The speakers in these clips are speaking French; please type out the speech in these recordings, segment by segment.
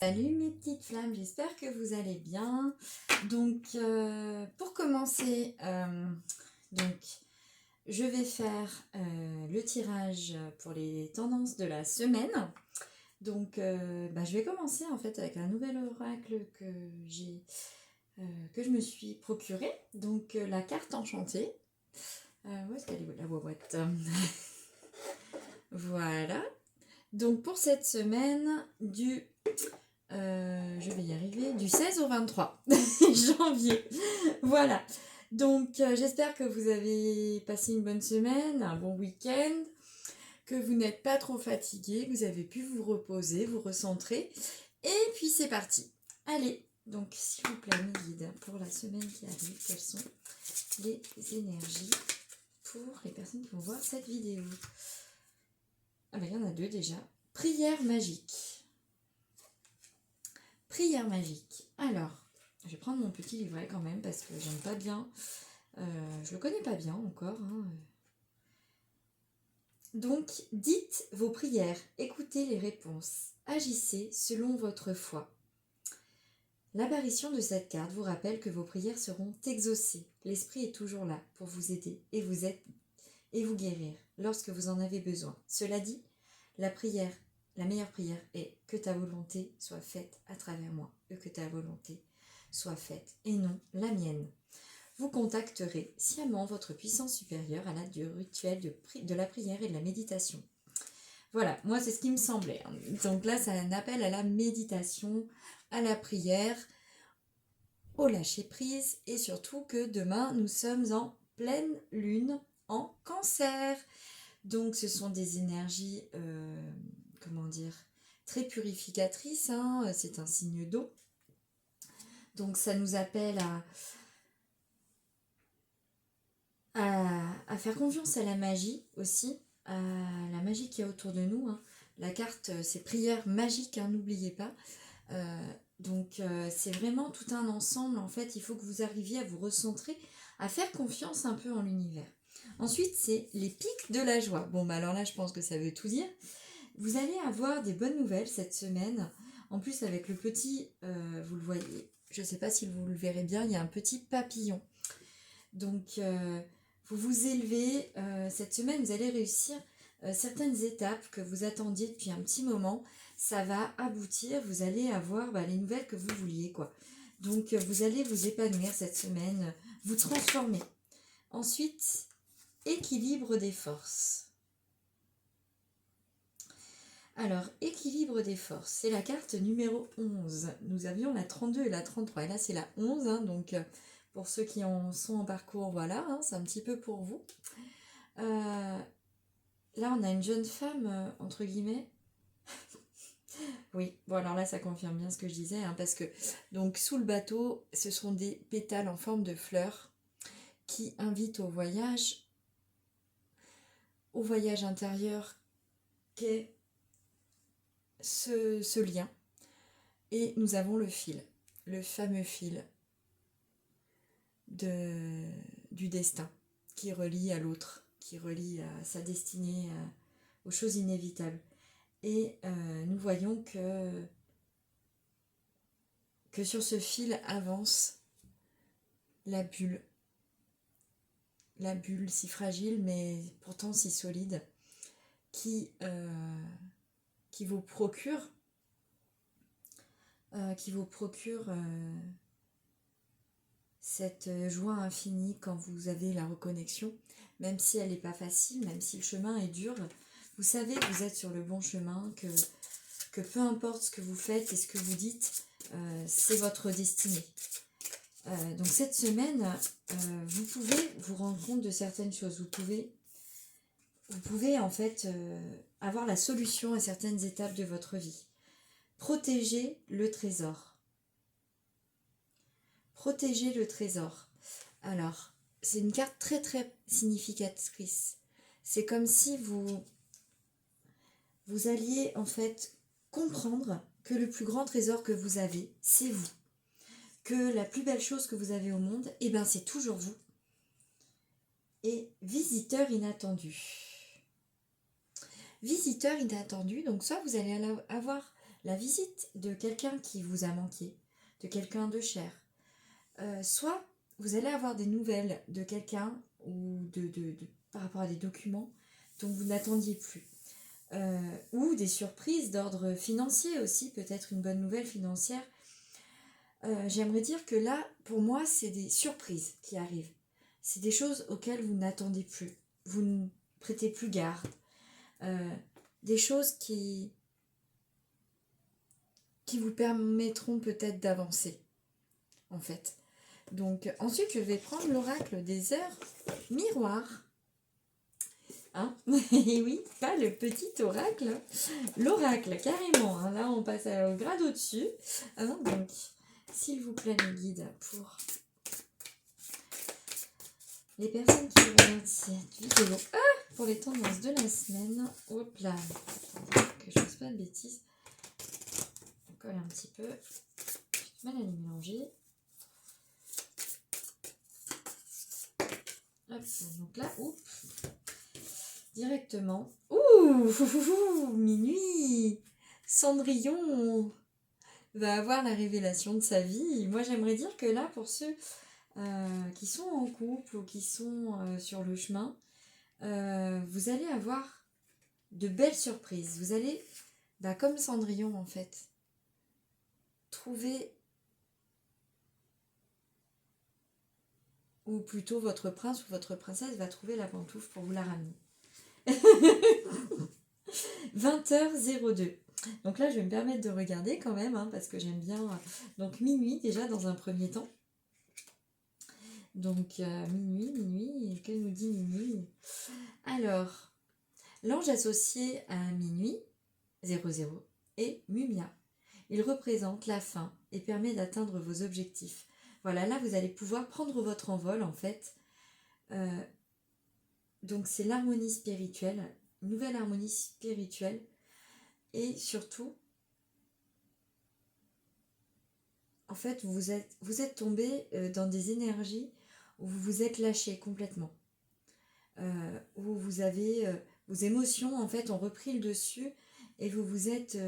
Salut mes petites flammes, j'espère que vous allez bien. Donc pour commencer, donc, je vais faire le tirage pour les tendances de la semaine. Donc je vais commencer en fait avec un nouvel oracle que je me suis procuré. Donc la carte enchantée. Où est-ce qu'elle est la boîte? Voilà. Donc pour cette semaine je vais y arriver, du 16 au 23 janvier. Voilà. Donc, j'espère que vous avez passé une bonne semaine, un bon week-end, que vous n'êtes pas trop fatigué, que vous avez pu vous reposer, vous recentrer. Et puis, c'est parti. Allez, donc, s'il vous plaît, mes guides, pour la semaine qui arrive, quelles sont les énergies pour les personnes qui vont voir cette vidéo? Ah ben, il y en a deux déjà. Prière magique. Prière magique. Alors, je vais prendre mon petit livret quand même parce que j'aime pas bien. Je le connais pas bien encore. Donc, dites vos prières, écoutez les réponses, agissez selon votre foi. L'apparition de cette carte vous rappelle que vos prières seront exaucées. L'esprit est toujours là pour vous aider et vous guérir lorsque vous en avez besoin. Cela dit, la meilleure prière est que ta volonté soit faite à travers moi, et que ta volonté soit faite et non la mienne. Vous contacterez sciemment votre puissance supérieure à l'aide du rituel de la prière et de la méditation. Voilà, moi c'est ce qui me semblait. Donc là, c'est un appel à la méditation, à la prière, au lâcher-prise et surtout que demain, nous sommes en pleine lune en Cancer. Donc ce sont des énergies, très purificatrices, c'est un signe d'eau. Donc ça nous appelle à faire confiance à la magie aussi, à la magie qui est autour de nous. La carte, c'est prière magique, n'oubliez pas. Donc c'est vraiment tout un ensemble. En fait, il faut que vous arriviez à vous recentrer, à faire confiance un peu en l'univers. Ensuite, c'est les pics de la joie. Bon, alors là, je pense que ça veut tout dire. Vous allez avoir des bonnes nouvelles cette semaine. En plus, avec le petit, vous le voyez, je ne sais pas si vous le verrez bien, il y a un petit papillon. Donc, vous vous élevez. Cette semaine, vous allez réussir certaines étapes que vous attendiez depuis un petit moment. Ça va aboutir, vous allez avoir les nouvelles que vous vouliez, quoi. Donc, vous allez vous épanouir cette semaine, vous transformer. Ensuite, équilibre des forces. Alors, équilibre des forces, c'est la carte numéro 11. Nous avions la 32 et la 33. Et là, c'est la 11. Donc, pour ceux qui en sont en parcours, voilà, c'est un petit peu pour vous. Là, on a une jeune femme, entre guillemets. Oui, bon, alors là, ça confirme bien ce que je disais. Parce que, donc, sous le bateau, ce sont des pétales en forme de fleurs qui invitent au voyage intérieur qu'est ce lien. Et nous avons le fil, le fameux fil du destin qui relie à l'autre, qui relie à sa destinée, aux choses inévitables. Et nous voyons que sur ce fil avance la bulle si fragile mais pourtant si solide, qui vous procure cette joie infinie quand vous avez la reconnexion, même si elle n'est pas facile, même si le chemin est dur. Vous savez que vous êtes sur le bon chemin, que peu importe ce que vous faites et ce que vous dites, c'est votre destinée. Donc cette semaine, vous pouvez vous rendre compte de certaines choses. Vous pouvez en fait avoir la solution à certaines étapes de votre vie. Protégez le trésor. Protégez le trésor. Alors, c'est une carte très très significatrice. C'est comme si vous alliez en fait comprendre que le plus grand trésor que vous avez, c'est vous. Que la plus belle chose que vous avez au monde, c'est toujours vous. Et visiteur inattendu. Visiteur inattendu, donc soit vous allez avoir la visite de quelqu'un qui vous a manqué, de quelqu'un de cher. Soit vous allez avoir des nouvelles de quelqu'un ou par rapport à des documents dont vous n'attendiez plus. Ou des surprises d'ordre financier aussi, peut-être une bonne nouvelle financière. J'aimerais dire que là, pour moi, c'est des surprises qui arrivent. C'est des choses auxquelles vous n'attendez plus. Vous ne prêtez plus garde. Des choses qui vous permettront peut-être d'avancer, en fait. Donc, ensuite, je vais prendre l'oracle des heures miroirs. Hein? Et oui, pas le petit oracle, l'oracle, carrément. Hein. Là, on passe au grade au-dessus. Hein, donc, s'il vous plaît, mes guides, pour les personnes qui regardent cette vidéo, pour les tendances de la semaine, hop là, que je ne fasse pas de bêtises, on colle un petit peu, j'ai mal à les mélanger. Hop, donc là, directement, minuit, Cendrillon va avoir la révélation de sa vie. Moi, j'aimerais dire que là, pour ceux qui sont en couple ou qui sont sur le chemin, vous allez avoir de belles surprises. Vous allez, comme Cendrillon en fait, trouver, ou plutôt votre prince ou votre princesse va trouver la pantoufle pour vous la ramener. 20h02. Donc là, je vais me permettre de regarder quand même, hein, parce que j'aime bien. Donc minuit déjà dans un premier temps. Donc minuit, que nous dit minuit? Alors, l'ange associé à minuit, 00, est Mumia. Il représente la fin et permet d'atteindre vos objectifs. Voilà, là vous allez pouvoir prendre votre envol en fait. Donc c'est l'harmonie spirituelle, une nouvelle harmonie spirituelle. Et surtout, en fait, vous êtes tombé dans des énergies où vous vous êtes lâché complètement. Où vous avez... vos émotions, en fait, ont repris le dessus et vous vous êtes...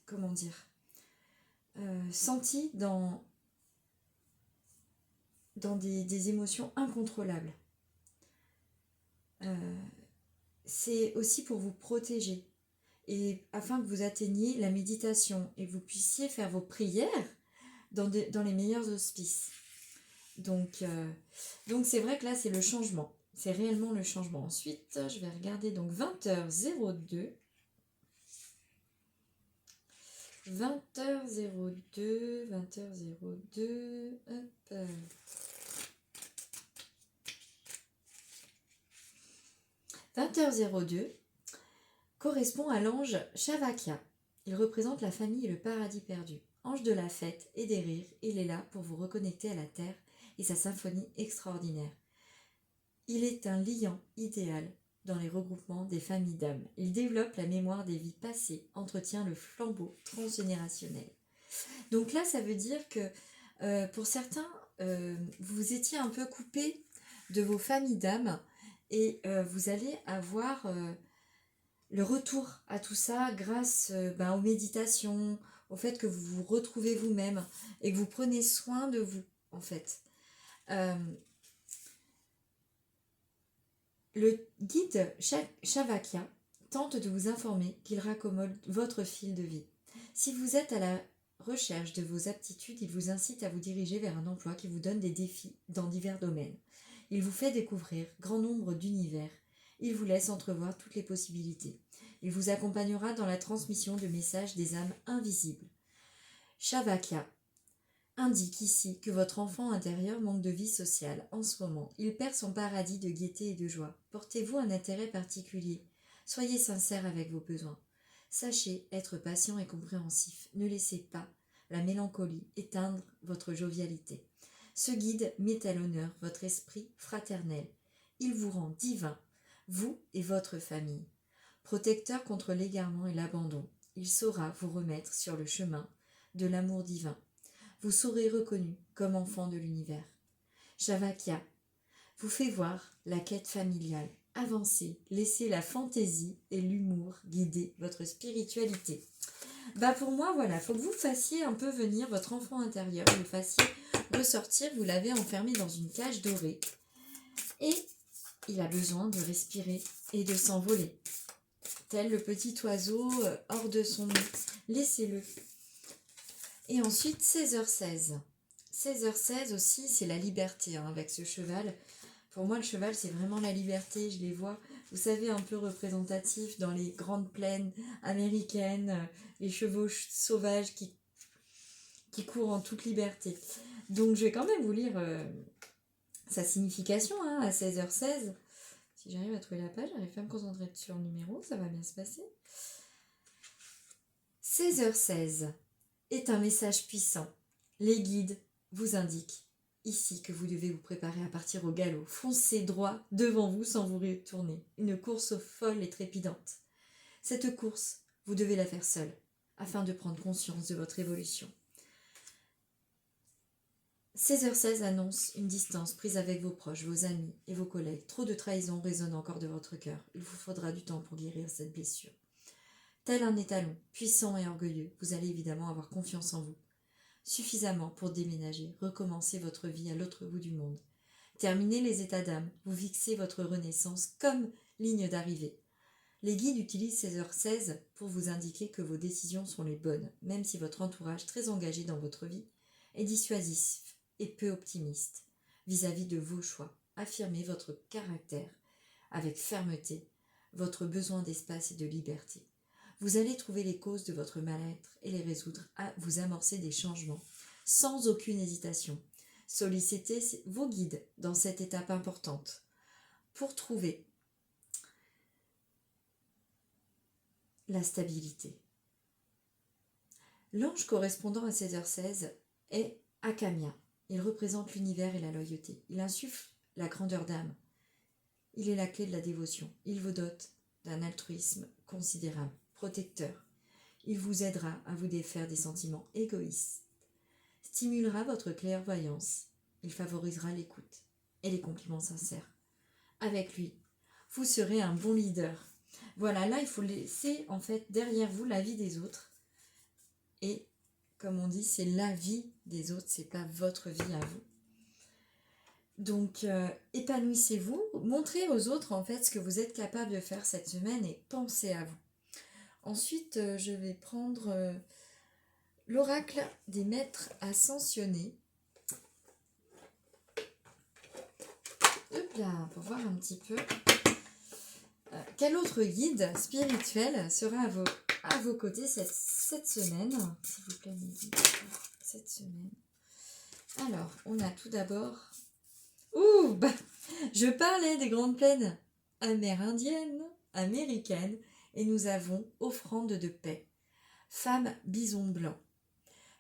comment dire, senti dans des émotions incontrôlables. C'est aussi pour vous protéger et afin que vous atteigniez la méditation et que vous puissiez faire vos prières dans les meilleurs auspices. Donc c'est vrai que là c'est le changement, c'est réellement le changement. Ensuite je vais regarder donc 20h02. 20h02, hop. 20h02 correspond à l'ange Shavakya. Il représente la famille et le paradis perdu. Ange de la fête et des rires, il est là pour vous reconnecter à la terre et sa symphonie extraordinaire. Il est un liant idéal dans les regroupements des familles d'âmes. Il développe la mémoire des vies passées, entretient le flambeau transgénérationnel. Donc là, ça veut dire que pour certains, vous étiez un peu coupé de vos familles d'âmes et vous allez avoir le retour à tout ça grâce aux méditations, au fait que vous vous retrouvez vous-même et que vous prenez soin de vous, en fait. Le guide Shavakya tente de vous informer qu'il raccommode votre fil de vie. Si vous êtes à la recherche de vos aptitudes, il vous incite à vous diriger vers un emploi qui vous donne des défis dans divers domaines. Il vous fait découvrir grand nombre d'univers. Il vous laisse entrevoir toutes les possibilités. Il vous accompagnera dans la transmission de messages des âmes invisibles. Shavakya indique ici que votre enfant intérieur manque de vie sociale en ce moment. Il perd son paradis de gaieté et de joie. Portez-vous un intérêt particulier. Soyez sincère avec vos besoins. Sachez être patient et compréhensif. Ne laissez pas la mélancolie éteindre votre jovialité. Ce guide met à l'honneur votre esprit fraternel. Il vous rend divin, vous et votre famille. Protecteur contre l'égarement et l'abandon, il saura vous remettre sur le chemin de l'amour divin. Vous serez reconnu comme enfant de l'univers. Shavakya vous fait voir la quête familiale. Avancez, laissez la fantaisie et l'humour guider votre spiritualité. Bah pour moi, voilà, faut que vous fassiez un peu venir votre enfant intérieur, vous le fassiez ressortir, vous l'avez enfermé dans une cage dorée. Et il a besoin de respirer et de s'envoler. Tel le petit oiseau hors de son nid. Laissez-le. Et ensuite, 16h16. 16h16 aussi, c'est la liberté hein, avec ce cheval. Pour moi, le cheval, c'est vraiment la liberté. Je les vois, vous savez, un peu représentatifs dans les grandes plaines américaines, les chevaux sauvages qui courent en toute liberté. Donc, je vais quand même vous lire sa signification hein, à 16h16. Si j'arrive à trouver la page, j'arrive pas à me concentrer sur le numéro, ça va bien se passer. 16h16 est un message puissant. Les guides vous indiquent ici que vous devez vous préparer à partir au galop. Foncez droit devant vous sans vous retourner. Une course folle et trépidante. Cette course, vous devez la faire seule, afin de prendre conscience de votre évolution. 16h16 annonce une distance prise avec vos proches, vos amis et vos collègues. Trop de trahison résonne encore de votre cœur. Il vous faudra du temps pour guérir cette blessure. Tel un étalon, puissant et orgueilleux, vous allez évidemment avoir confiance en vous. Suffisamment pour déménager, recommencer votre vie à l'autre bout du monde. Terminez les états d'âme, vous fixez votre renaissance comme ligne d'arrivée. Les guides utilisent 16h16 pour vous indiquer que vos décisions sont les bonnes, même si votre entourage très engagé dans votre vie est dissuasif et peu optimiste vis-à-vis de vos choix. Affirmez votre caractère avec fermeté, votre besoin d'espace et de liberté. Vous allez trouver les causes de votre mal-être et les résoudre, à vous amorcer des changements sans aucune hésitation. Sollicitez vos guides dans cette étape importante pour trouver la stabilité. L'ange correspondant à 16h16 est Akamia. Il représente l'univers et la loyauté. Il insuffle la grandeur d'âme. Il est la clé de la dévotion. Il vous dote d'un altruisme considérable, protecteur. Il vous aidera à vous défaire des sentiments égoïstes, stimulera votre clairvoyance. Il favorisera l'écoute et les compliments sincères. Avec lui, vous serez un bon leader. Voilà, là, il faut laisser en fait derrière vous la vie des autres. Et comme on dit, c'est la vie des autres, c'est pas votre vie à vous. Donc, épanouissez-vous, montrez aux autres en fait ce que vous êtes capable de faire cette semaine et pensez à vous. Ensuite, je vais prendre l'oracle des maîtres ascensionnés. Hop là, pour voir un petit peu. Quel autre guide spirituel sera à vos côtés cette semaine, s'il vous plaît, cette semaine. Alors, on a tout d'abord... je parlais des grandes plaines amérindiennes, américaines, et nous avons offrande de paix. Femme bison blanc.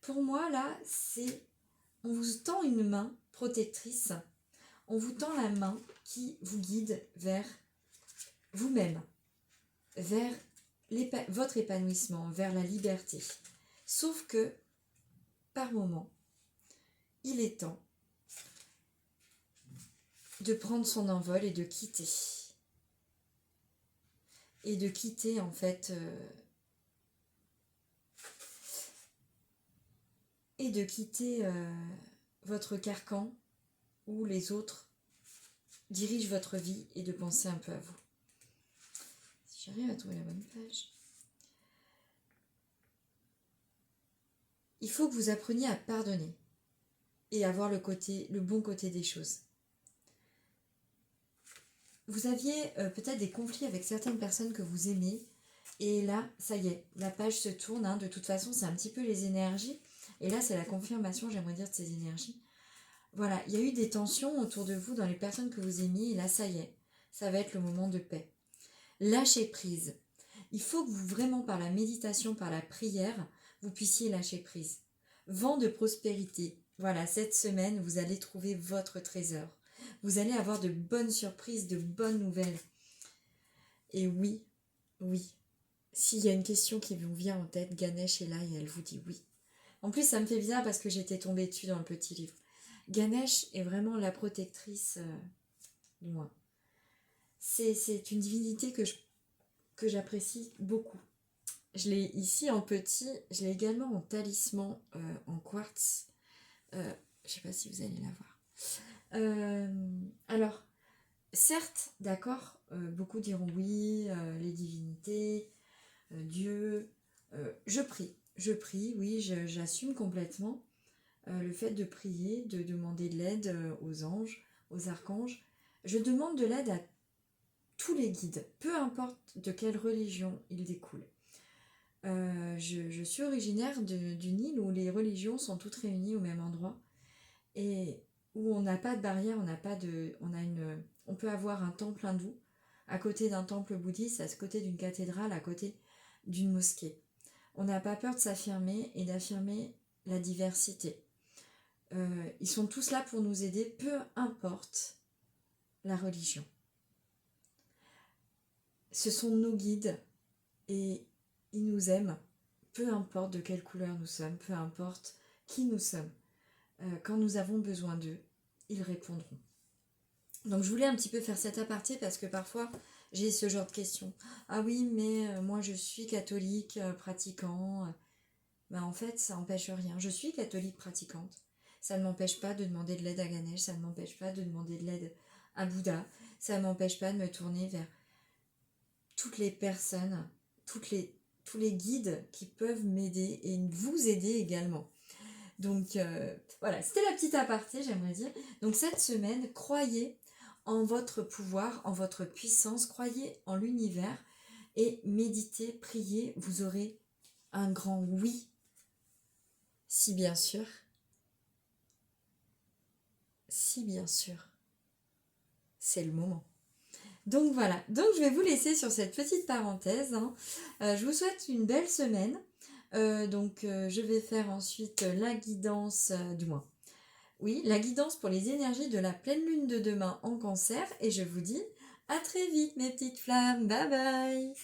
Pour moi, là, on vous tend une main protectrice, on vous tend la main qui vous guide vers vous-même, vers votre épanouissement, vers la liberté. Sauf que, par moment, il est temps de prendre son envol et de quitter. Et de quitter, en fait, votre carcan où les autres dirigent votre vie et de penser un peu à vous. Si j'arrive à trouver la bonne page. Il faut que vous appreniez à pardonner et à voir le bon côté des choses. Vous aviez peut-être des conflits avec certaines personnes que vous aimez, et là, ça y est, la page se tourne. Hein. De toute façon, c'est un petit peu les énergies, et là, c'est la confirmation, j'aimerais dire, de ces énergies. Voilà, il y a eu des tensions autour de vous dans les personnes que vous aimiez, et là, ça y est, ça va être le moment de paix. Lâchez prise. Il faut que vous, vraiment, par la méditation, par la prière, vous puissiez lâcher prise. Vent de prospérité. Voilà, cette semaine, vous allez trouver votre trésor. Vous allez avoir de bonnes surprises, de bonnes nouvelles. Et oui, s'il y a une question qui vous vient en tête, Ganesh est là et elle vous dit oui. En plus, ça me fait bizarre parce que j'étais tombée dessus dans le petit livre. Ganesh est vraiment la protectrice du moins. C'est une divinité que j'apprécie beaucoup. Je l'ai ici en petit, je l'ai également en talisman en quartz. Je ne sais pas si vous allez la voir. Alors, certes, d'accord, beaucoup diront oui, les divinités, Dieu. Je prie, oui, j'assume complètement le fait de prier, de demander de l'aide aux anges, aux archanges. Je demande de l'aide à tous les guides, peu importe de quelle religion ils découlent. Je suis originaire d'une île où les religions sont toutes réunies au même endroit et où on n'a pas de barrière, on peut avoir un temple hindou à côté d'un temple bouddhiste, à côté d'une cathédrale, à côté d'une mosquée. On n'a pas peur de s'affirmer et d'affirmer la diversité. Ils sont tous là pour nous aider, peu importe la religion. Ce sont nos guides et ils nous aiment, peu importe de quelle couleur nous sommes, peu importe qui nous sommes. Quand nous avons besoin d'eux, ils répondront. Donc je voulais un petit peu faire cet aparté parce que parfois j'ai ce genre de questions. Ah oui, mais moi je suis catholique, pratiquant. Ben en fait, ça n'empêche rien. Je suis catholique pratiquante. Ça ne m'empêche pas de demander de l'aide à Ganesh, ça ne m'empêche pas de demander de l'aide à Bouddha, ça ne m'empêche pas de me tourner vers toutes les personnes, tous les guides qui peuvent m'aider et vous aider également. Donc voilà, c'était la petite aparté, j'aimerais dire. Donc cette semaine, croyez en votre pouvoir, en votre puissance, croyez en l'univers et méditez, priez, vous aurez un grand oui, si bien sûr, c'est le moment. Donc voilà, donc je vais vous laisser sur cette petite parenthèse. Je vous souhaite une belle semaine. Je vais faire ensuite la guidance, du moins. Oui, la guidance pour les énergies de la pleine lune de demain en Cancer. Et je vous dis à très vite mes petites flammes. Bye bye.